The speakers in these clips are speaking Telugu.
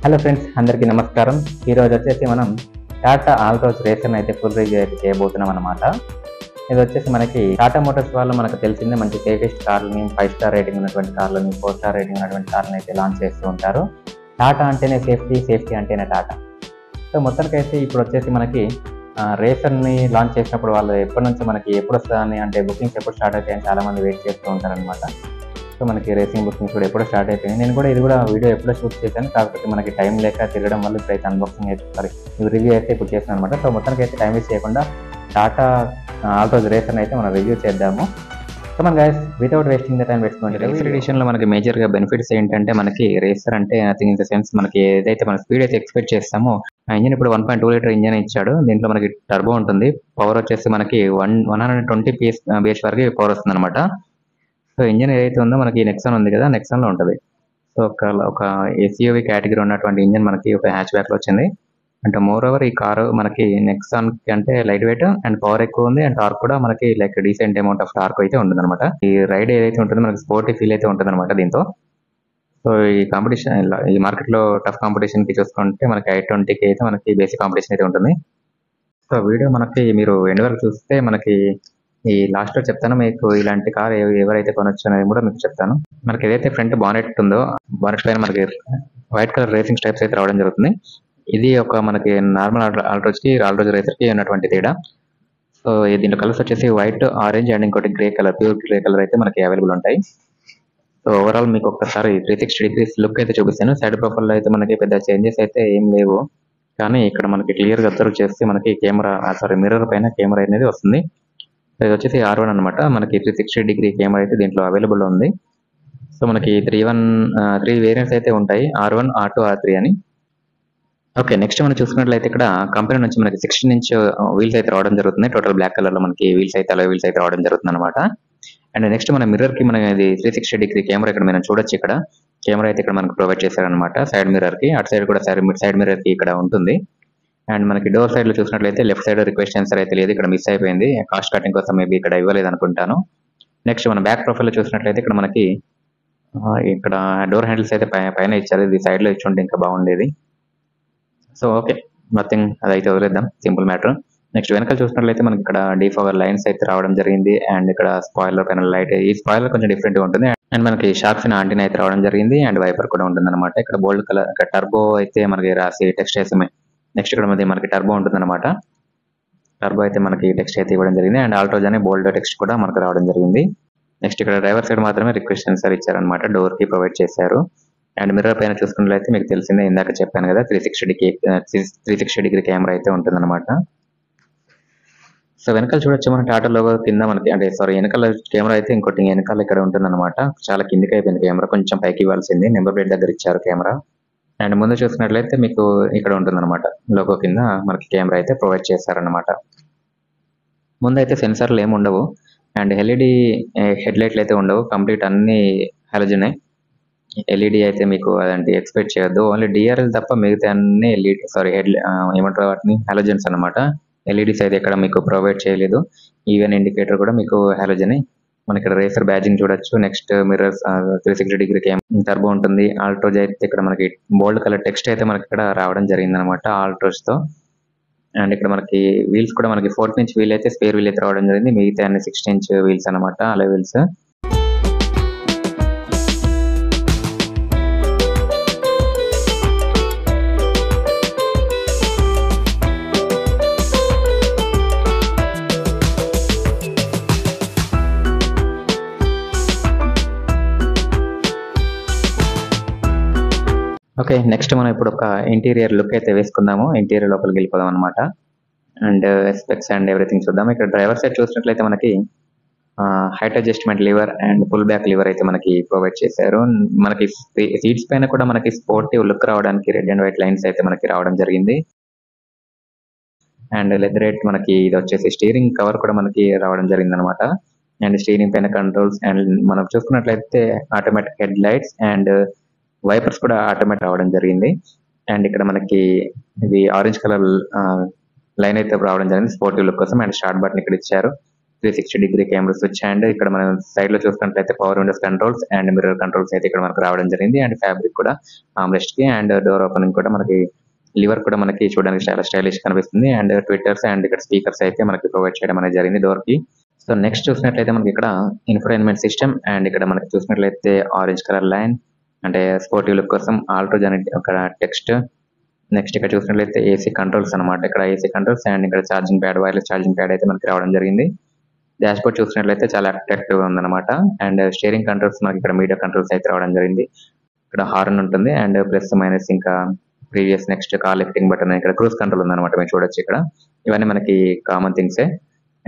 హలో ఫ్రెండ్స్, అందరికీ నమస్కారం. ఈరోజు వచ్చేసి మనం టాటా ఆల్ట్రోజ్ రేసర్ని అయితే ఫుల్ రివ్యూ అయితే చేయబోతున్నాం అనమాట. ఇది వచ్చేసి మనకి టాటా మోటార్స్ వాళ్ళు మనకు తెలిసిందే మంచి సేఫెస్ట్ కార్లని, 5 స్టార్ రేటింగ్ ఉన్నటువంటి కార్లని, 4 స్టార్ రేటింగ్ ఉన్నటువంటి కార్లని అయితే లాంచ్ చేస్తూ ఉంటారు. టాటా అంటేనే సేఫ్టీ, సేఫ్టీ అంటేనే టాటా. సో మొత్తానికైతే ఇప్పుడు వచ్చేసి మనకి రేసర్ని లాంచ్ చేసినప్పుడు వాళ్ళు ఎప్పటి నుంచి మనకి ఎప్పుడు వస్తుందని, అంటే బుకింగ్స్ ఎప్పుడు స్టార్ట్ అవుతాయని చాలామంది వెయిట్ చేస్తూ ఉంటారనమాట. సో మనకి రేసింగ్ బుకింగ్స్ కూడా ఎప్పుడో స్టార్ట్ అయిపోయింది. నేను కూడా ఇది కూడా వీడియో ఎప్పుడో షూట్ చేశాను, కాకపోతే మనకి టైం లేక తిరగడం వల్ల ఇప్పుడైతే అన్బాక్సింగ్ అయితే రివ్యూ అయితే ఇప్పుడు చేస్తాను అనమాట. సో మొత్తానికి అయితే టైం వేస్ట్ చేయకుండా టాటా ఆల్ట్రోజ్ రేసర్ని అయితే మనం రివ్యూ చేద్దాము. సో మన guys, without wasting the time వేసుకోండి. రేసర్ ఎడిషన్లో మనకి మేజర్గా బెనిఫిట్స్ ఏంటంటే, మనకి రేసర్ అంటే నథింగ్ ఇన్ ద సెన్స్ మనకి ఏదైతే మన స్పీడ్ అయితే ఎక్స్పెక్ట్ చేస్తామో ఆ ఇంజిన్ ఇప్పుడు 1.2 లీటర్ ఇంజిన్ ఇచ్చాడు. దీంట్లో మనకి టర్బో ఉంటుంది. పవర్ వచ్చేసి మనకి 120 PS వరకు పవర్ వస్తుంది అనమాట. సో ఇంజిన్ ఏదైతే ఉందో మనకి నెక్సాన్ ఉంది కదా, నెక్సాన్లో ఉంటుంది. సో ఒక ఎస్యూవి కేటగిరీ ఉన్నటువంటి ఇంజిన్ మనకి ఒక హ్యాచ్ బ్యాక్లో వచ్చింది. అంటే మోర్ ఓవర్ ఈ కారు మనకి నెక్సాన్ అంటే లైట్ వెయిట్ అండ్ పవర్ ఎక్కువ ఉంది, అండ్ టార్క్ కూడా మనకి like decent amount of torque అయితే ఉంటుంది అనమాట. ఈ రైడ్ ఏదైతే ఉంటుందో మనకి స్పోర్టీ ఫీల్ అయితే ఉంటుంది అనమాట దీంతో. సో ఈ కాంపిటీషన్, ఈ మార్కెట్లో టఫ్ కాంపిటీషన్కి చూసుకుంటే మనకి i20కి అయితే మనకి బేసిక్ కాంపిటీషన్ అయితే ఉంటుంది. సో వీడియో మనకి మీరు ఎండ్ వరకు చూస్తే మనకి ఈ లాస్ట్లో చెప్తాను మీకు ఇలాంటి కార్ ఎవరైతే కొనొచ్చు అనేది కూడా మీకు చెప్తాను. మనకి ఏదైతే ఫ్రంట్ బానెట్ ఉందో, బానెట్ పైన మనకి వైట్ కలర్ రేసింగ్ స్ట్రైప్స్ అయితే రావడం జరుగుతుంది. ఇది ఒక మనకి నార్మల్ ఆల్ట్రోజ్కి, ఆల్ట్రోజ్ రేసర్కి ఉన్నటువంటి తేడా. సో దీంట్లో కలర్స్ వచ్చేసి వైట్, ఆరెంజ్ అండ్ ఇంకోటి grey colour, pure grey colour అయితే మనకి అవైలబుల్ ఉంటాయి. సో ఓవరాల్ మీకు ఒక్కసారి 360 డిగ్రీస్ లుక్ అయితే చూపిస్తాను. సైడ్ ప్రొఫైల్లో అయితే మనకి పెద్ద చేంజెస్ అయితే ఏం లేవు, కానీ ఇక్కడ మనకి క్లియర్గా అబ్జర్వ్ చేస్తే మనకి మిర్రర్ పైన కెమెరా అనేది వస్తుంది. ఇది వచ్చేసి R1 అనమాట. మనకి 360 డిగ్రీ కెమెరా అయితే దీంట్లో అవైలబుల్ ఉంది. సో మనకి 3 వేరియంట్స్ అయితే ఉంటాయి, R1, R2, R3 అని. ఓకే, నెక్స్ట్ మనం చూసుకున్నట్లయితే ఇక్కడ కంపెనీ నుంచి మనకి 16 ఇంచ్ వీల్స్ అయితే రావడం జరుగుతుంది. టోటల్ బ్లాక్ కలర్ లో మనకి వీల్స్ అయితే రావడం జరుగుతుంది అనమాట. అండ్ నెక్స్ట్ మన మిర్రర్ కి మనకి 360 డిగ్రీ కెమెరా ఇక్కడ మనం చూడొచ్చు. ఇక్కడ కెమెరా అయితే ఇక్కడ మనకు ప్రొవైడ్ చేశారనమాట. సైడ్ మిర్రర్ కి, అటు సైడ్ కూడా సైడ్ మిర్రర్ కి ఇక్కడ ఉంటుంది. అండ్ మనకి డోర్ సైడ్ లో చూసినట్లయితే లెఫ్ట్ సైడ్ రిక్వెస్ట్ ఆన్సర్ అయితే లేదు, ఇక్కడ మిస్ అయిపోయింది. కాస్ట్ కటింగ్ కోసం మేబీ ఇక్కడ ఇవ్వలేదు అనుకుంటాను. నెక్స్ట్ మన బ్యాక్ ప్రొఫైల్ లో చూసినట్లయితే ఇక్కడ మనకి ఇక్కడ డోర్ హ్యాండిల్స్ అయితే పైన ఇచ్చారు. ఇది సైడ్ లో ఇచ్చుంటే ఇంకా బాగుండేది. సో ఓకే, నథింగ్, అదైతే వదిలేద్దాం, సింపుల్ మ్యాటర్. నెక్స్ట్ వెనకాల చూసినట్లయితే మనకి ఇక్కడ డీఫాగర్ లైన్స్ అయితే రావడం జరిగింది. అండ్ ఇక్కడ స్పాయిలర్ పైన లైట్, ఈ స్పాయిలర్ కొంచెం డిఫరెంట్ గా ఉంటుంది. అండ్ మనకి షార్ప్స్ ఆంటీనా అయితే రావడం జరిగింది. అండ్ వైపర్ కూడా ఉంటుంది అనమాట. ఇక్కడ బోల్డ్ కలర్, ఇక్కడ టర్బో అయితే మనకి రాసి టెక్స్ట్ వేసామే. నెక్స్ట్ ఇక్కడ మనకి టర్బో ఉంటుంది అనమాట. టర్బో అయితే మనకి టెక్స్ట్ అయితే ఇవ్వడం జరిగింది. అండ్ ఆల్ట్రోజ్ అనే బోల్డ్ టెక్స్ట్ కూడా మనకు రావడం జరిగింది. నెక్స్ట్ ఇక్కడ డ్రైవర్ సైడ్ మాత్రమే రిక్వెస్ట్ ఆన్సర్ ఇచ్చారనమాట, డోర్ కి ప్రొవైడ్ చేశారు. అండ్ మిర్రర్ పైన చూసుకున్నట్లయితే మీకు తెలిసిందే, ఇందాక చెప్పాను కదా, 360 డిగ్రీ కెమెరా అయితే ఉంటుంది అనమాట. సో వెనకాల చూడొచ్చు మన టాటా లోగో కింద మనకి, అంటే వెనకాల కెమెరా అయితే ఇంకోటి వెనకాల ఇక్కడ ఉంటుంది అనమాట. చాలా కిందికి అయిపోయింది కెమెరా, కొంచెం పైకి ఇవ్వాల్సింది. నెంబర్ ప్లేట్ దగ్గర ఇచ్చారు కెమెరా. అండ్ ముందు చూసినట్లయితే మీకు ఇక్కడ ఉంటుంది అనమాట, లోగో కింద మనకి కెమెరా అయితే ప్రొవైడ్ చేస్తారనమాట. ముందు అయితే సెన్సార్లు ఏమి ఉండవు, అండ్ ఎల్ఈడి హెడ్ లైట్లు అయితే ఉండవు, కంప్లీట్ అన్ని హాలోజనే. ఎల్ఈడి అయితే మీకు అదంటే ఎక్స్పెక్ట్ చేయొద్దు, ఓన్లీ డిఆర్ఎల్ తప్ప మిగతా అన్ని ఎల్ఈడి ఏమంటారు వాటిని, హాలోజన్స్ అనమాట. ఎల్ఈడిస్ అయితే ఇక్కడ మీకు ప్రొవైడ్ చేయలేదు. ఈవెన్ ఇండికేటర్ కూడా మీకు హాలోజనే. మనకి ఇక్కడ రేసర్ బ్యాజింగ్ చూడొచ్చు. నెక్స్ట్ మిర్రర్స్, 360 డిగ్రీ టర్బో ఉంటుంది. ఆల్ట్రోజ్ అయితే ఇక్కడ మనకి బోల్డ్ కలర్ టెక్స్ట్ అయితే మనకి ఇక్కడ రావడం జరిగింది అనమాట ఆల్ట్రోజ్ తో. అండ్ ఇక్కడ మనకి వీల్స్ కూడా మనకి 14 ఇంచ్ వీల్ అయితే స్పేర్ వీల్ అయితే రావడం జరిగింది. మిగతా అన్ని 16 ఇంచ్ వీల్స్ అనమాట, అలా వీల్స్. ఓకే, నెక్స్ట్ మనం ఇప్పుడు ఒక ఇంటీరియర్ లుక్ అయితే వేసుకుందాము. ఇంటీరియర్ లోపలికి వెళ్ళిపోదాం అనమాట. అండ్ స్పెక్స్ అండ్ ఎవ్రీథింగ్ చూద్దాం. ఇక్కడ డ్రైవర్ సైడ్ చూసినట్లయితే మనకి height adjustment lever and pull back lever అయితే మనకి ప్రొవైడ్ చేశారు. మనకి సీట్స్ పైన కూడా మనకి స్పోర్టివ్ లుక్ రావడానికి రెడ్ అండ్ వైట్ లైన్స్ అయితే మనకి రావడం జరిగింది. అండ్ లెదర్ రేట్ మనకి ఇది వచ్చేసి స్టీరింగ్ కవర్ కూడా మనకి రావడం జరిగింది అనమాట. అండ్ స్టీరింగ్ పైన కంట్రోల్స్, అండ్ మనం చూసుకున్నట్లయితే automatic head lights and wipers కూడా ఆటోమేటిక్ రావడం జరిగింది. అండ్ ఇక్కడ మనకి ఇది ఆరెంజ్ కలర్ లైన్ అయితే రావడం జరిగింది స్పోర్టివ్ లుక్ కోసం. అండ్ స్టార్ట్ బటన్ ఇక్కడ ఇచ్చారు. 360 డిగ్రీ కెమెరా స్విచ్ అండ్ ఇక్కడ మనం సైడ్ లో చూసుకున్నట్లయితే power Windows controls and mirror controls అయితే ఇక్కడ మనకు రావడం జరిగింది. అండ్ ఫ్యాబ్రిక్ కూడా ఆమ్రెస్ట్ కి అండ్ డోర్ ఓపెనింగ్ కూడా మనకి లివర్ కూడా మనకి చూడడానికి చాలా స్టైలిష్ కనిపిస్తుంది. అండ్ ట్విట్టర్స్ అండ్ ఇక్కడ స్పీకర్స్ అయితే మనకి ప్రొవైడ్ చేయడం అనేది జరిగింది డోర్ కి. సో నెక్స్ట్ చూసినట్లయితే మనకి ఇక్కడ ఇన్ఫోటైన్మెంట్ సిస్టమ్ అండ్ ఇక్కడ మనకి చూసినట్లయితే ఆరెంజ్ కలర్ లైన్ అంటే స్పోర్టివ్ లుక్ కోసం ఆల్ట్రోజ్ అనే ఒక టెక్స్ట్. నెక్స్ట్ ఇక్కడ చూసినట్లయితే ఏసీ కంట్రోల్స్ అనమాట. ఇక్కడ ఏసీ కంట్రోల్స్ అండ్ ఇక్కడ charging pad wireless charging pad అయితే మనకి రావడం జరిగింది. డాష్ బోర్డ్ చూసినట్లయితే చాలా అట్రాక్టివ్ గా ఉందన్నమాట. అండ్ స్టీరింగ్ కంట్రోల్స్ మనకి ఇక్కడ మీడియా కంట్రోల్స్ అయితే రావడం జరిగింది. ఇక్కడ హార్న్ ఉంటుంది అండ్ ప్లస్ మైనస్ ఇంకా previous next car lifting button ఇక్కడ క్రూజ్ కంట్రోల్ ఉందన్నమాట. మీరు చూడొచ్చు ఇక్కడ ఇవన్నీ మనకి కామన్ థింగ్సే.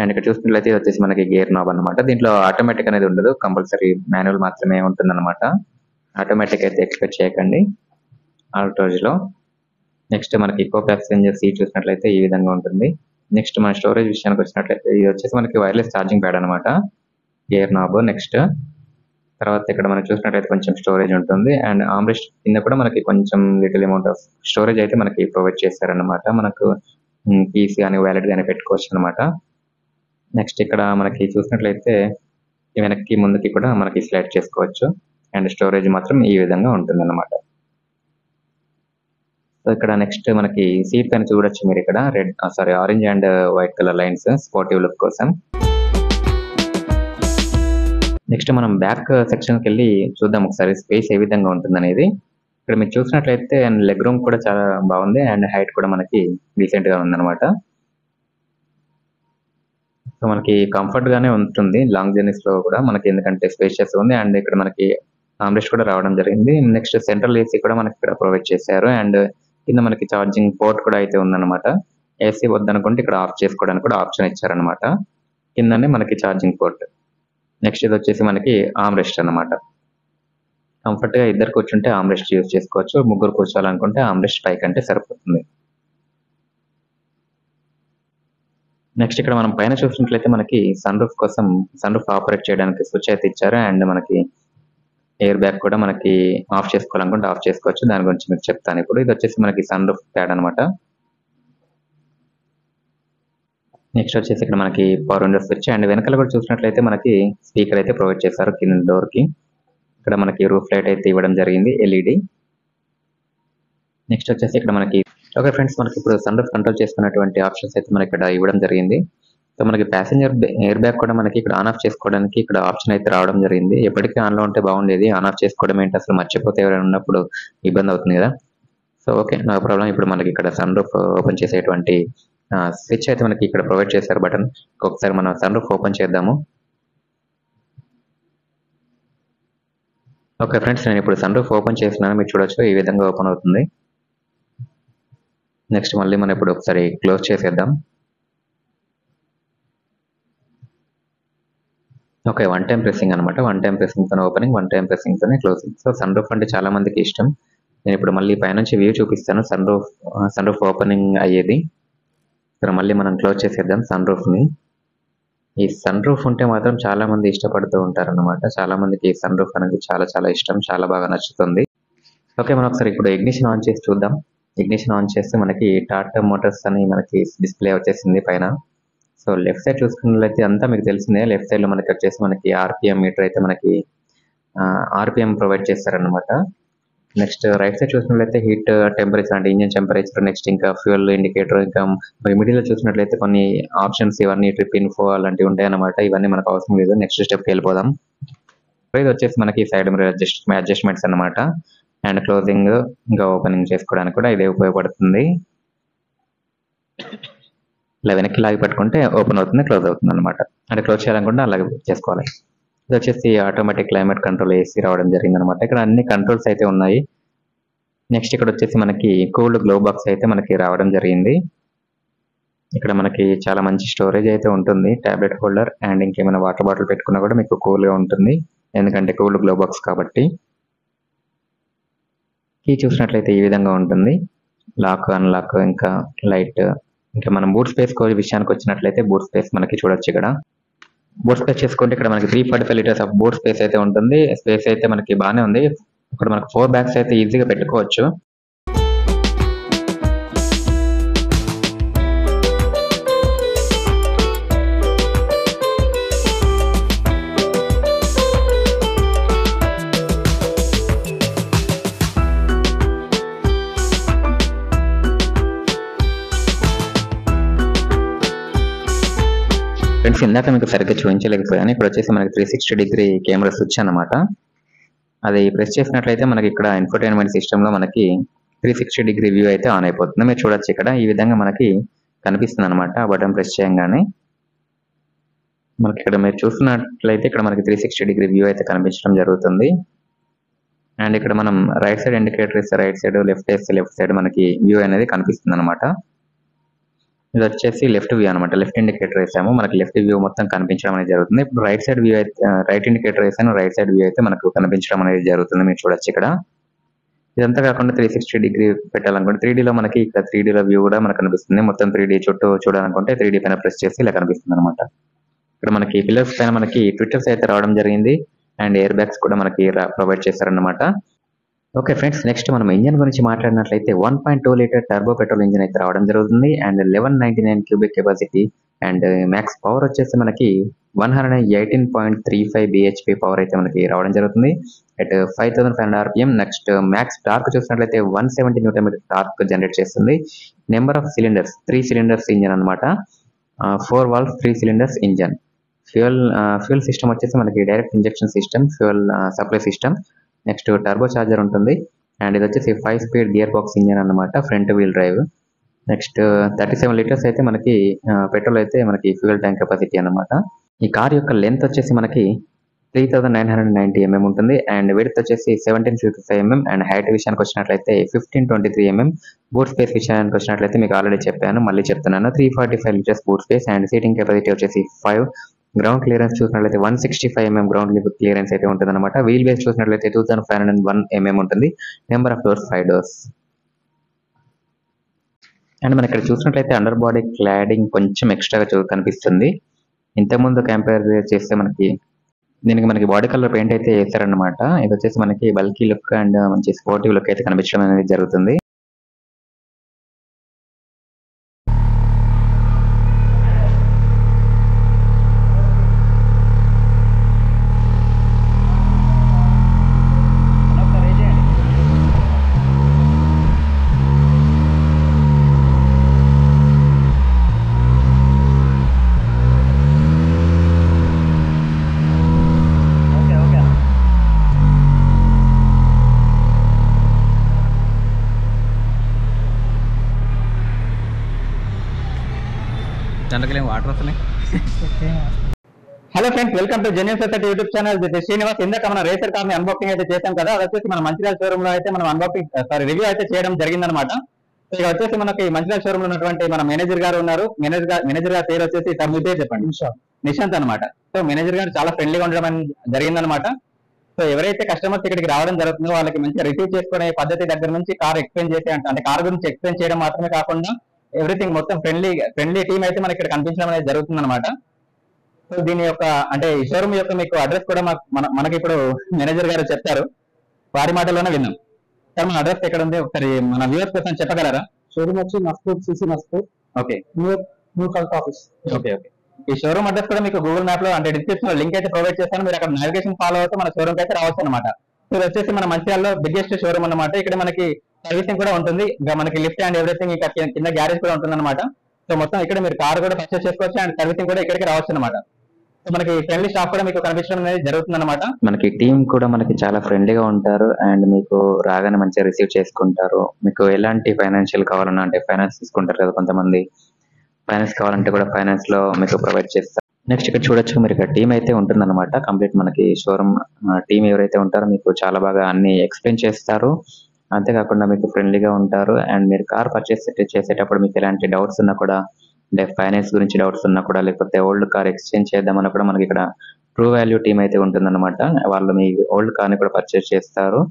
అండ్ ఇక్కడ చూసినట్లయితే ఇది వచ్చేసి మనకి గేర్ నాబ్ అనమాట. దీంట్లో ఆటోమేటిక్ అనేది ఉండదు, కంపల్సరీ మాన్యువల్ మాత్రమే ఉంటుంది అనమాట. ఆటోమేటిక్ అయితే ఎక్స్పెక్ట్ చేయకండి ఆల్ట్రోజ్ లో. నెక్స్ట్ మనకి కో ప్యాసింజర్ సీట్ చూసినట్లయితే ఈ విధంగా ఉంటుంది. నెక్స్ట్ మన స్టోరేజ్ విషయానికి వచ్చినట్లయితే ఇది వచ్చేసి మనకి వైర్లెస్ ఛార్జింగ్ ప్యాడ్ అనమాట. గేర్ నాబ్ నెక్స్ట్ తర్వాత ఇక్కడ మనం చూసినట్లయితే కొంచెం స్టోరేజ్ ఉంటుంది అండ్ ఆమ్రెస్ట్ కింద కూడా మనకి కొంచెం లిటిల్ అమౌంట్ ఆఫ్ స్టోరేజ్ అయితే మనకి ప్రొవైడ్ చేశారనమాట. మనకు కీస్ కానీ వ్యాలెట్ కానీ పెట్టుకోవచ్చు అనమాట. నెక్స్ట్ ఇక్కడ మనకి చూసినట్లయితే వెనక్కి ముందుకి కూడా మనకి స్లైడ్ చేసుకోవచ్చు అండ్ స్టోరేజ్ మాత్రం ఈ విధంగా ఉంటుంది అనమాట. సో ఇక్కడ నెక్స్ట్ మనకి సీట్ పైన చూడొచ్చు మీరు ఇక్కడ orange and white colour lines sportive look కోసం. నెక్స్ట్ మనం బ్యాక్ సెక్షన్ కి వెళ్ళి చూద్దాం ఒకసారి స్పేస్ ఏ విధంగా ఉంటుంది అనేది. ఇక్కడ మీరు చూసినట్లయితే అండ్ లెగ్ రూమ్ కూడా చాలా బాగుంది అండ్ హైట్ కూడా మనకి డీసెంట్ గా ఉందన్నమాట. సో మనకి కంఫర్ట్ గానే ఉంటుంది లాంగ్ జర్నీస్ లో కూడా మనకి, ఎందుకంటే స్పేషియస్ ఉంది అండ్ ఇక్కడ మనకి ఆమ్రెస్ట్ కూడా రావడం జరిగింది. నెక్స్ట్ సెంట్రల్ ఏసీ కూడా మనకి ఇక్కడ ప్రొవైడ్ చేశారు అండ్ కింద మనకి ఛార్జింగ్ పోర్ట్ కూడా అయితే ఉందన్నమాట. ఏసీ వద్దనుకుంటే ఇక్కడ ఆఫ్ చేసుకోవడానికి కూడా ఆప్షన్ ఇచ్చారనమాట. కిందనే మనకి ఛార్జింగ్ పోర్ట్. నెక్స్ట్ ఇది వచ్చేసి మనకి ఆమ్రెస్ట్ అన్నమాట. కంఫర్ట్ గా ఇద్దరు కూర్చుంటే ఆమ్రెస్ట్ యూజ్ చేసుకోవచ్చు, ముగ్గురు కూర్చోవాలనుకుంటే ఆమ్రెస్ట్ పైకి అంటే సరిపోతుంది. నెక్స్ట్ ఇక్కడ మనం పైన చూసినట్లయితే మనకి సన్ రూఫ్ కోసం సన్ రూఫ్ ఆపరేట్ చేయడానికి స్విచ్ అయితే ఇచ్చారు అండ్ మనకి ఎయిర్ బ్యాగ్ కూడా మనకి ఆఫ్ చేసుకోవాలనుకుంటే ఆఫ్ చేసుకోవచ్చు. దాని గురించి మీకు చెప్తాను ఇప్పుడు. ఇది వచ్చేసి మనకి సన్ రూఫ్ ప్యాడ్ అనమాట. నెక్స్ట్ వచ్చేసి ఇక్కడ మనకి పవర్ విండో స్విచ్ అండ్ వెనకాల కూడా చూసినట్లయితే మనకి స్పీకర్ అయితే ప్రొవైడ్ చేశారు కింద డోర్ కి. ఇక్కడ మనకి రూఫ్ లైట్ అయితే ఇవ్వడం జరిగింది ఎల్ఈడి. నెక్స్ట్ వచ్చేసి ఇక్కడ మనకి ఓకే ఫ్రెండ్స్, మనకి ఇప్పుడు సన్ రూఫ్ కంట్రోల్ చేసుకున్నటువంటి ఆప్షన్స్ అయితే మనకి ఇక్కడ ఇవ్వడం జరిగింది. సో మనకి ప్యాసింజర్ ఎయిర్ బ్యాగ్ కూడా మనకి ఇక్కడ ఆన్ ఆఫ్ చేసుకోవడానికి ఇక్కడ ఆప్షన్ అయితే రావడం జరిగింది. ఎప్పటికీ ఆన్ లో ఉంటే బాగుండేది, ఆన్ ఆఫ్ చేసుకోవడం ఏంటి అసలు మర్చిపోతే ఎవరైనా ఉన్నప్పుడు ఇబ్బంది అవుతుంది కదా. So okay, no problem. ఇప్పుడు మనకి ఇక్కడ సన్ రూఫ్ ఓపెన్ చేసేటువంటి స్విచ్ అయితే మనకి ఇక్కడ ప్రొవైడ్ చేశారు బటన్. ఒకసారి మనం సన్ రూఫ్ ఓపెన్ చేద్దాము. ఓకే ఫ్రెండ్స్, నేను ఇప్పుడు సన్ రూఫ్ ఓపెన్ చేస్తున్నాను. మీరు చూడొచ్చు ఈ విధంగా ఓపెన్ అవుతుంది. నెక్స్ట్ మళ్ళీ మనం ఇప్పుడు ఒకసారి క్లోజ్ చేసేద్దాం. ఓకే, వన్ టైం ప్రెసింగ్ అనమాట. వన్ టైం ప్రెసింగ్ తోనే ఓపెనింగ్, వన్ టైం ప్రెసింగ్ తోనే క్లోజింగ్. సో సన్ రూఫ్ అంటే చాలా మందికి ఇష్టం. నేను ఇప్పుడు మళ్ళీ పైనుంచి వ్యూ చూపిస్తాను సన్ రూఫ్ ఓపెనింగ్ అయ్యేది. ఇక్కడ మళ్ళీ మనం క్లోజ్ చేసేద్దాం సన్ రూఫ్ ని. ఈ సన్ రూఫ్ ఉంటే మాత్రం చాలా మంది ఇష్టపడుతూ ఉంటారు అనమాట. చాలా మందికి సన్ రూఫ్ అనేది చాలా చాలా ఇష్టం, చాలా బాగా నచ్చుతుంది. ఓకే, మనం ఒకసారి ఇప్పుడు ఇగ్నిషన్ ఆన్ చేసి చూద్దాం. ఇగ్నిషన్ ఆన్ చేస్తే మనకి టాటా మోటార్స్ అని మనకి డిస్ప్లే వచ్చేసింది పైన. సో లెఫ్ట్ సైడ్ చూసుకున్నట్లయితే అంతా మీకు తెలిసిందే. లెఫ్ట్ సైడ్ లో మనకి వచ్చేసి మనకి ఆర్పిఎం మీటర్ అయితే మనకి ఆర్పిఎం ప్రొవైడ్ చేస్తారనమాట. నెక్స్ట్ రైట్ సైడ్ చూసినట్లయితే హీట్ టెంపరేచర్ అంటే ఇంజిన్ టెంపరేచర్, నెక్స్ట్ ఇంకా ఫ్యూయల్ ఇండికేటర్, ఇంకా మిడిల్ లో చూసినట్లయితే కొన్ని ఆప్షన్స్ ఇవన్నీ ట్రిప్ ఇన్ఫో అలాంటివి ఉంటాయి అనమాట. ఇవన్నీ మనకు అవసరం లేదు. నెక్స్ట్ స్టెప్కి వెళ్ళిపోదాం. ఇది వచ్చేసి మనకి సైడ్ మిర్రర్ అడ్జస్ట్మెంట్స్ అనమాట. అండ్ క్లోజింగ్ ఇంకా ఓపెనింగ్ చేసుకోవడానికి కూడా ఇదే ఉపయోగపడుతుంది. ఇలా వెనక్కి లాగి పెట్టుకుంటే ఓపెన్ అవుతుంది, క్లోజ్ అవుతుంది అనమాట. అంటే క్లోజ్ చేయాలనుకుంటే అలాగే చేసుకోవాలి. ఇది వచ్చేసి ఆటోమేటిక్ క్లైమేట్ కంట్రోల్ ఏసీ రావడం జరిగింది అనమాట. ఇక్కడ అన్ని కంట్రోల్స్ అయితే ఉన్నాయి. నెక్స్ట్ ఇక్కడ వచ్చేసి మనకి కూల్డ్ గ్లో బాక్స్ అయితే మనకి రావడం జరిగింది. ఇక్కడ మనకి చాలా మంచి స్టోరేజ్ అయితే ఉంటుంది, టాబ్లెట్ హోల్డర్ అండ్ ఇంకేమైనా వాటర్ బాటిల్ పెట్టుకున్నా కూడా మీకు కూల్ గా ఉంటుంది, ఎందుకంటే కూల్డ్ గ్లో బాక్స్ కాబట్టి. కీ చూసినట్లయితే ఈ విధంగా ఉంటుంది, లాక్ అన్లాక్ ఇంకా లైట్. ఇంకా మనం బూట్ స్పేస్ విషయానికి వచ్చినట్లయితే బూట్ స్పేస్ మనకి చూడొచ్చు. ఇక్కడ బూట్ స్పేస్ చేసుకుంటే ఇక్కడ మనకి 345 లీటర్స్ ఆఫ్ బూట్ స్పేస్ అయితే ఉంటుంది. స్పేస్ అయితే మనకి బాగానే ఉంది. ఇక్కడ మనకు 4 బ్యాగ్స్ అయితే ఈజీగా పెట్టుకోవచ్చు. ఫ్రెండ్స్ ఇందాక మీకు సరిగ్గా చూపించలేకపోయాను. ఇప్పుడు వచ్చేసి మనకి 360 డిగ్రీ కెమెరా స్విచ్ అన్నమాట. అది ప్రెస్ చేసినట్లయితే మనకి ఇక్కడ ఇన్ఫోటైన్మెంట్ సిస్టమ్ లో మనకి 360 డిగ్రీ వ్యూ అయితే ఆన్ అయిపోతుంది. మీరు చూడొచ్చు ఇక్కడ ఈ విధంగా మనకి కనిపిస్తుంది అనమాట. ఆ బటన్ ప్రెస్ చేయగానే మనకి ఇక్కడ మీరు చూస్తున్నట్లయితే ఇక్కడ మనకి 360 డిగ్రీ వ్యూ అయితే కనిపించడం జరుగుతుంది. అండ్ ఇక్కడ మనం రైట్ సైడ్ ఇండికేటర్ ఇస్తే రైట్ సైడ్, లెఫ్ట్ వేస్తే లెఫ్ట్ సైడ్ మనకి వ్యూ అనేది కనిపిస్తుంది అనమాట. ఇది వచ్చేసి లెఫ్ట్ వ్యూ అనమాట. లెఫ్ట్ ఇండికేటర్ వేసాము, మనకి లెఫ్ట్ వ్యూ మొత్తం కనిపించడం అనేది జరుగుతుంది. ఇప్పుడు రైట్ సైడ్ వ్యూ అయితే రైట్ ఇండికేటర్ వేసాను, రైట్ సైడ్ వ్యూ అయితే మనకు కనిపించడం అనేది జరుగుతుంది. మీరు చూడొచ్చు ఇక్కడ. ఇదంతా కాకుండా 360 డిగ్రీ పెట్టాలనుకుంటే 3D లో మనకి ఇక్కడ 3D లో వ్యూ కూడా మనకు కనిపిస్తుంది. మొత్తం 3D చుట్టూ చూడాలనుకుంటే 3D పైన ప్రెస్ చేసి ఇలా కనిపిస్తుంది అనమాట. ఇక్కడ మనకి పిల్లర్స్ పైన మనకి ట్విట్టర్స్ అయితే రావడం జరిగింది అండ్ ఎయిర్ బ్యాగ్స్ కూడా మనకి ప్రొవైడ్ చేస్తారన్నమాట. ఓకే ఫ్రెండ్స్, నెక్స్ట్ మనం ఇంజన్ గురించి మాట్లాడినట్లయితే 1.2 లీటర్ టర్బో పెట్రోల్ ఇంజిన్ అయితే రావడం జరుగుతుంది and 1199 cubic capacity and max power వచ్చేసి మనకి 118.35 bhp పవర్ అయితే మనకి రావడం జరుగుతుంది at 5500 rpm. Next max torque చూసినట్లయితే 170 న్యూటన్ మీటర్ టార్క్ జనరేట్ చేస్తుంది. Number of cylinders 3 cylinders engine అనమాట. 4 valves 3 cylinders engine. Fuel system వచ్చేసి మనకి direct injection system, fuel supply system. Next turbocharger ఉంటుంది అండ్ ఇది వచ్చేసి 5 స్పీడ్ గేర్ బాక్స్ ఇంజన్ అన్నమాట, front wheel drive. Next 37 litres అయితే మనకి పెట్రోల్ అయితే మనకి ఫ్యూయల్ ట్యాంక్ కెపాసిటీ అన్నమాట. ఈ కార్ యొక్క లెంత్ వచ్చేసి మనకి 3990 mm ఉంటుంది అండ్ విడ్త్ వచ్చేసి 1755 mm అండ్ హైట్ విషయానికి వచ్చినట్లయితే 1523 mm. బూట్ స్పేస్ విషయానికి వచ్చినట్లయితే మీకు ఆల్రెడీ చెప్పాను, మళ్ళీ చెప్తున్నాను. 345 litres boot space and seating capacity వచ్చేసి 5. గ్రౌండ్ క్లియరెన్స్ చూసినట్లయితే 165 mm గ్రౌండ్ క్లియరెన్స్ అయితే ఉంటుంది అనమాట. వీల్ బేస్ చూసినట్లయితే 2501 mm ఉంటుంది. Number of doors 5 doors. And మనం ఇక్కడ చూసినట్లయితే అండర్ బాడీ క్లాడింగ్ కొంచెం ఎక్స్ట్రాగా కనిపిస్తుంది. ఇంతకుముందు కంపేర్ చేస్తే దీనికి మనకి బాడీ కలర్ పెయింట్ అయితే వేస్తారనమాట. ఇది వచ్చేసి మనకి బల్కీ లుక్ అండ్ మంచి స్పోర్టివ్ లుక్ అయితే కనిపించడం అనేది జరుగుతుంది. వాటర్ వస్తున్నాయి. Hello friends, welcome to genuine society YouTube channel. Srinivas. ఇందాక మన రేసర్ కార్ ని అన్బాక్సింగ్ అయితే చేశాం కదా, అది వచ్చేసి మన మంచిర్యాల షోరూమ్ లో అయితే మనం రివ్యూ అయితే చేయడం జరిగిందనమాట. ఇక వచ్చేసి మనకి మంచిర్యాల షోరూమ్ లో ఉన్నటువంటి మన మేనేజర్ గారు ఉన్నారు. మేనేజర్ గారి పేరు వచ్చేసి మీ పేరు చెప్పండి. నిశాంత్ అనమాట. సో మేనేజర్ గారు చాలా ఫ్రెండ్లీగా ఉండడం జరిగిందనమాట. సో ఎవరైతే కస్టమర్స్ ఇక్కడికి రావడం జరుగుతుందో వాళ్ళకి మంచిగా రిసీవ్ చేసుకునే పద్ధతి దగ్గర నుంచి కార్ ఎక్స్ప్లెయిన్ చేసే అంటే కార్ గురించి ఎక్స్ప్లెయిన్ చేయడం మాత్రమే కాకుండా ఎవ్రీథింగ్ మొత్తం ఫ్రెండ్లీ టీమ్ అయితే మనకి ఇక్కడ కనిపించడం అనేది జరుగుతుంది అనమాట. సో దీని యొక్క అంటే ఈ షోరూమ్ యొక్క మీకు అడ్రస్ కూడా మనకి ఇప్పుడు మేనేజర్ గారు చెప్తారు, వారి మాటల్లోనే విన్నాం. సార్ మన అడ్రస్ ఎక్కడ ఉంది ఒకసారి మన వ్యూవర్స్ కోసం చెప్పగలరా? షోరూమ్ వచ్చి Naspur CC Naspur. Okay, new collector office. Okay. ఈ షోరూమ్ అడ్రస్ కూడా మీకు గూగుల్ మ్యాప్ లో అంటే డిస్క్రిప్షన్ లో లింక్ అయితే ప్రొవైడ్ చేస్తాను. మీరు అక్కడ నావిగేషన్ ఫాలో అవుతూ మన షోరూమ్ అయితే రావచ్చు అనమాట. సో ఇది వచ్చేసి మన మంచిర్యాలలో బిగ్గెస్ట్ షోరూమ్ అన్నమాట. ఇక్కడ మనకి సర్వీసింగ్ కూడా ఉంటుంది, ఇంకా మనకి లిఫ్ట్ అండ్ ఎవ్రీథింగ్ ఇక్కడ కింద గ్యారేజ్ కూడా ఉంటుంది అనమాట. సో మొత్తం ఇక్కడ మీరు కార్ కూడా పర్చేస్ చేసుకోవచ్చు అండ్ సర్వీసింగ్ కూడా ఇక్కడికి రావచ్చు అనమాట. సో మనకి ఫ్రెండ్లీ స్టాఫ్ కూడా మీకు కనిపించడం అనేది జరుగుతుంది అనమాట. మనకి టీం కూడా మనకి చాలా ఫ్రెండ్లీగా ఉంటారు అండ్ మీకు రాగానే మంచిగా రిసీవ్ చేసుకుంటారు. మీకు ఎలాంటి ఫైనాన్షియల్ కావాలన్నా అంటే ఫైనాన్స్ తీసుకుంటారు కదా కొంతమంది, ఫైనాన్స్ కావాలంటే కూడా ఫైనాన్స్ లో మీకు ప్రొవైడ్ చేస్తారు. నెక్స్ట్ ఇక్కడ చూడొచ్చు మీరు ఇక్కడ టీం అయితే ఉంటుంది అనమాట. కంప్లీట్ మనకి షోరూమ్ టీం ఎవరైతే ఉంటారో మీకు చాలా బాగా అన్ని ఎక్స్ప్లెయిన్ చేస్తారు. అంతేకాకుండా మీకు ఫ్రెండ్లీగా ఉంటారు అండ్ మీరు కార్ పర్చేస్ చేసేటప్పుడు మీకు ఎలాంటి డౌట్స్ ఉన్నా కూడా అంటే ఫైనాన్స్ గురించి డౌట్స్ ఉన్నా కూడా లేకపోతే ఓల్డ్ కార్ ఎక్స్చేంజ్ చేద్దామన్నా కూడా మనకి ఇక్కడ ట్రూ వాల్యూ టీం అయితే ఉంటుందన్నమాట. వాళ్ళు మీ ఓల్డ్ కార్ని కూడా పర్చేస్ చేస్తారు.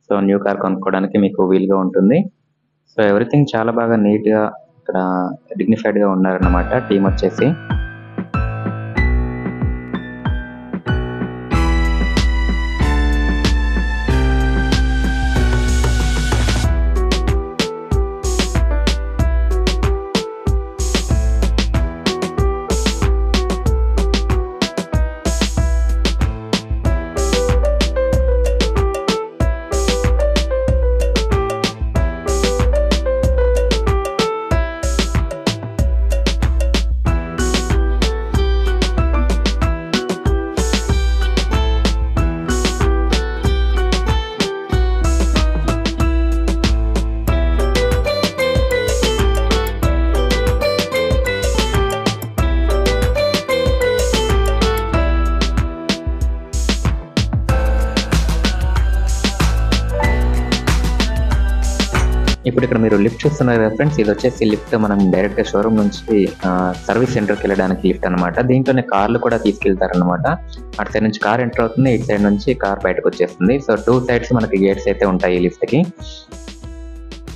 సో న్యూ కార్ కొనుక్కోవడానికి మీకు వీలుగా ఉంటుంది. సో ఎవ్రీథింగ్ చాలా బాగా నీట్ గా ఇక్కడ డిగ్నిఫైడ్ గా ఉన్నారన్నమాట టీం వచ్చేసి. ఇప్పుడు ఇక్కడ మీరు లిఫ్ట్ చూస్తున్నారు కదా ఫ్రెండ్స్, ఇది వచ్చేసి లిఫ్ట్ మనం డైరెక్ట్ గా షోరూమ్ నుంచి సర్వీస్ సెంటర్కి వెళ్ళడానికి లిఫ్ట్ అనమాట. దీంట్లోనే కార్లు కూడా తీసుకెళ్తారనమాట. అటు సైడ్ నుంచి కార్ ఎంటర్ అవుతుంది, ఇటు సైడ్ నుంచి కార్ బయటకు వచ్చేస్తుంది. సో 2 సైడ్స్ మనకి గేట్స్ అయితే ఉంటాయి ఈ లిఫ్ట్ కి.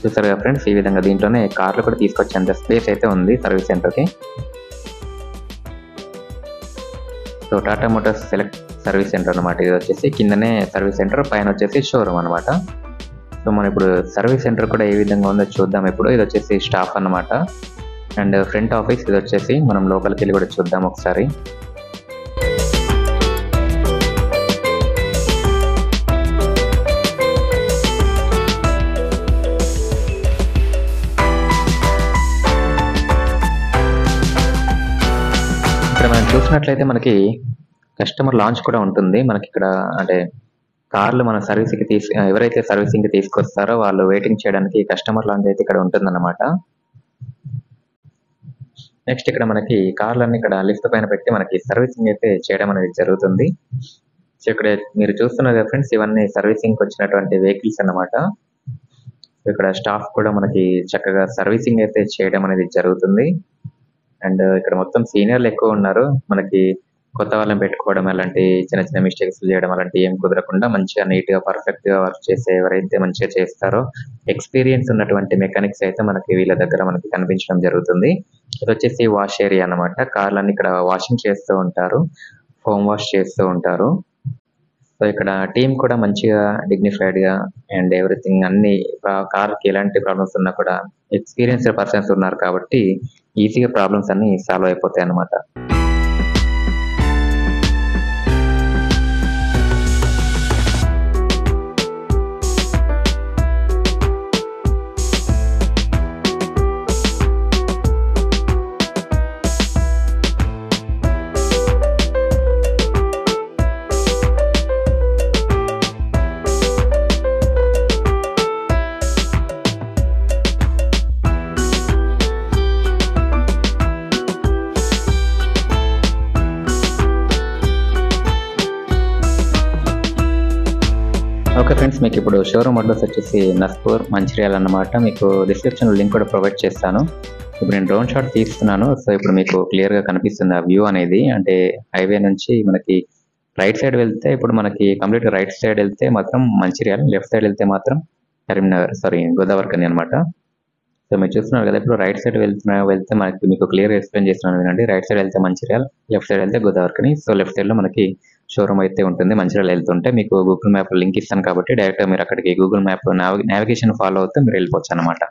చూసారు కదా ఫ్రెండ్స్, ఈ విధంగా దీంట్లోనే కార్లు కూడా తీసుకొచ్చేంత స్పేస్ అయితే ఉంది సర్వీస్ సెంటర్ కి. So Tata Motors select service centre అనమాట. ఇది వచ్చేసి కిందనే సర్వీస్ సెంటర్, పైన వచ్చేసి షోరూమ్ అనమాట. సో మనం ఇప్పుడు సర్వీస్ సెంటర్ కూడా ఏ విధంగా ఉందో చూద్దాం. ఇప్పుడు ఇది వచ్చేసి స్టాఫ్ అన్నమాట, అండ్ ఫ్రంట్ ఆఫీస్ ఇది వచ్చేసి మనం లోపలికి వెళ్ళి కూడా చూద్దాం ఒకసారి. ఇక్కడ మనం చూసినట్లయితే మనకి కస్టమర్ లాంచ్ కూడా ఉంటుంది. మనకి ఇక్కడ అంటే కార్లు మన సర్వీసింగ్ ఎవరైతే సర్వీసింగ్ కి తీసుకొస్తారో వాళ్ళు వెయిటింగ్ చేయడానికి కస్టమర్ లాంచ్ అయితే ఇక్కడ ఉంటుందన్నమాట. నెక్స్ట్ ఇక్కడ మనకి కార్లన్నీ ఇక్కడ లిఫ్ట్ పైన పెట్టి మనకి సర్వీసింగ్ అయితే చేయడం అనేది జరుగుతుంది. సో ఇక్కడ మీరు చూస్తున్నారు కదా ఫ్రెండ్స్, ఇవన్నీ సర్వీసింగ్ కి వచ్చినటువంటి వెహికల్స్ అన్నమాట. ఇక్కడ స్టాఫ్ కూడా మనకి చక్కగా సర్వీసింగ్ అయితే చేయడం అనేది జరుగుతుంది. అండ్ ఇక్కడ మొత్తం సీనియర్లు ఎక్కువ ఉన్నారు. మనకి కొత్త వాళ్ళని పెట్టుకోవడం, అలాంటి చిన్న చిన్న మిస్టేక్స్ చేయడం అలాంటి ఏం కుదరకుండా మంచిగా నీట్ గా పర్ఫెక్ట్ గా వర్క్ చేసే ఎవరైతే మంచిగా చేస్తారో ఎక్స్పీరియన్స్ ఉన్నటువంటి మెకానిక్స్ అయితే మనకి వీళ్ళ దగ్గర మనకి కనిపించడం జరుగుతుంది. ఇది వచ్చేసి వాష్ ఏరియా అన్నమాట. కార్లన్నీ ఇక్కడ వాషింగ్ చేస్తూ ఉంటారు, హోమ్ వాష్ చేస్తూ ఉంటారు. సో ఇక్కడ టీమ్ కూడా మంచిగా డిగ్నిఫైడ్ గా అండ్ ఎవ్రీథింగ్ అన్ని కార్ కి ఎలాంటి ప్రాబ్లమ్స్ ఉన్నా కూడా ఎక్స్పీరియన్స్డ్ పర్సన్స్ ఉన్నారు కాబట్టి ఈజీగా ప్రాబ్లమ్స్ అన్ని సాల్వ్ అయిపోతాయి అన్నమాట. ఓకే ఫ్రెండ్స్, మీకు ఇప్పుడు షోరూమ్ అడ్రస్ వచ్చేసి నస్పూర్ మంచిర్యాల అన్నమాట. మీకు డిస్క్రిప్షన్ లింక్ కూడా ప్రొవైడ్ చేస్తాను. ఇప్పుడు నేను డ్రోన్ షాట్ తీస్తున్నాను. సో ఇప్పుడు మీకు క్లియర్ గా కనిపిస్తుంది ఆ వ్యూ అనేది. అంటే హైవే నుంచి మనకి రైట్ సైడ్ వెళ్తే ఇప్పుడు మనకి కంప్లీట్ గా రైట్ సైడ్ వెళ్తే మాత్రం మంచిర్యాల, లెఫ్ట్ సైడ్ వెళ్తే మాత్రం కరీంనగర్ గోదావరిఖని అనమాట. సో మీరు చూస్తున్నారు కదా, ఇప్పుడు రైట్ సైడ్ వెళ్తే మనకి మీకు క్లియర్ ఎక్స్ప్లెయిన్ చేస్తున్నాను వినండి. రైట్ సైడ్ వెళ్తే మంచిర్యాల, లెఫ్ట్ సైడ్ వెళ్తే గోదావరిఖని. సో లెఫ్ట్ సైడ్ లో మనకి షోరూమ్ అయితే ఉంటుంది. మంచిర్యాల వెళ్తుంటే మీకు గూగుల్ మ్యాప్ లింక్ ఇస్తాను కాబట్టి డైరెక్ట్ గా మీరు అక్కడికి గూగుల్ మ్యాప్ నావిగేషన్ ఫాలో అవుతే మీరు వెళ్ళిపోవచ్చు అనమాట.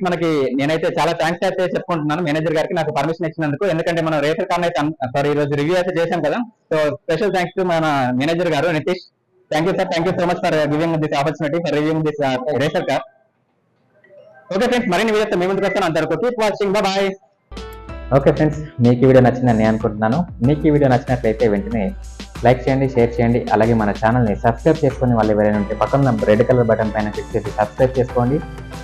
మనకి నేనైతే చాలా థ్యాంక్స్ అయితే చెప్పుకుంటున్నాను మేనేజర్ గారికి నాకు పర్మిషన్ ఇచ్చినందుకు. ఎందుకంటే మనం రేసర్ కార్ అయితే సారీ ఈ రోజు రివ్యూ అయితే చేశాం కదా. సో స్పెషల్ థ్యాంక్స్ టు మన మేనేజర్ గారు Nitish. Thank you sir, thank you so much for giving this opportunity for reviewing this racer car. Okay friends, మరిన్ని వీడియోస్ మీ ముందుకు వస్తాను. అంతవరకు keep watching, bye. Okay friends, మీకు ఈ వీడియో నచ్చిందని నేను అనుకుంటున్నాను. మీకు ఈ వీడియో నచ్చినట్లయితే వెంటనే లైక్ చేయండి, షేర్ చేయండి. అలాగే మన ఛానల్ని సబ్స్క్రైబ్ చేసుకుని వాళ్ళు ఎవరైనా ఉంటే పక్కన రెడ్ కలర్ బటన్ పైన క్లిక్ చేసి సబ్స్క్రైబ్ చేసుకోండి.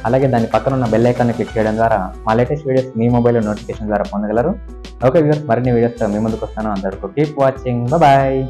అలాగే దాని పక్కన ఉన్న బెల్ ఐకాన్ని క్లిక్ చేయడం ద్వారా మా లేటెస్ట్ వీడియోస్ మీ మొబైల్లో నోటిఫికేషన్ ద్వారా పొందగలరు. ఓకే వ్యూవర్స్, మరిన్ని వీడియోస్తో మీ ముందుకు వస్తాను. అందరికీ కీప్ వాచింగ్, బాయ్.